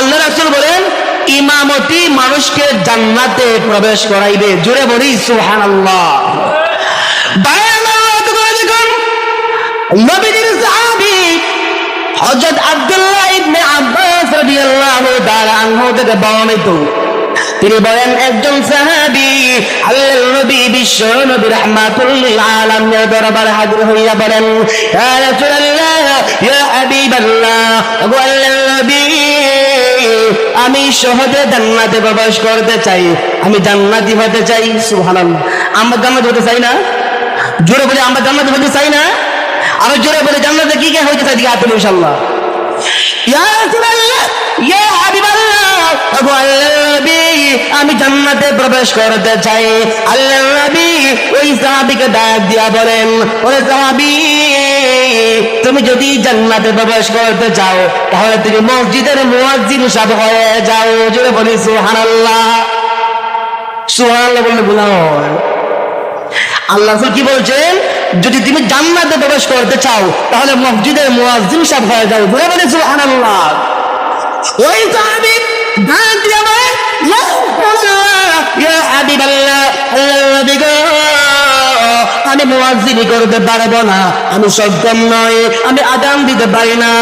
আল্লাহ রাসূল বলেন ইমামতি মানুষকে জান্নাতে প্রবেশ করাইবে। জোরে বলি সুবহানাল্লাহ। নবীর সাহাবী হযরত আব্দুল্লাহ ইবনে আব্বাস রাদিয়াল্লাহু তাআলা আনহু থেকে বর্ণিত, তিনি বলেন একজন সাহাবী আল্লাহর নবী বিশ্ব নবী রাহমাতুল লিল আলামিনের দরবারে হাজির হইয়া বলেন, ইয়া রাসূলুল্লাহ ইয়া হাবিবাল্লাহ, ও আল্লাহর নবী, আমি সহজে জান্নাতে প্রবেশ করতে চাই, আমি জান্নাতি হতে চাই। সুবহানাল্লাহ। আমরা জান্নাত হতে চাই না? জোরে বলে আমরা জান্নাত হতে চাই না? আরো জোরে বলে জান্নাতে কি কি হতে চাই দিকে আপনি ইনশাআল্লাহ। ইয়া রাসূলুল্লাহ ইয়া হাবিবাল্লাহ, ও আল্লাহর নবী, আমি জান্নাতে প্রবেশ করতে চাই। আল্লাহর নবী ওই সাহাবীকে ডাক দিয়া বলেন, ওরে সাহাবী, তুমি যদি জান্নাতে প্রবেশ করতে চাও তাহলে তুমি মসজিদের মুয়াজ্জিন সাহেব হয়ে যাও। জোরে বলি সুবহানাল্লাহ। সুবহানাল্লাহ বললে গুনাহ হয়। আল্লাহ কি বলছেন? যদি তুমি জান্নাতে প্রবেশ করতে চাও তাহলে মসজিদের মুয়াজ্জিন সাহেব হয়ে যাও। জোরে বলি সুবহানাল্লাহ। ওই সাহাবী ডাক দিয়া বলে, ইয়া রাসূলুল্লাহ ইয়া হাবিবাল্লাহ, আল্লাহর নবী গো, আমি মুয়াজ্জিনি করতে পারবো না, আমি সক্ষম নই, আমি আযান দিতে পারি না।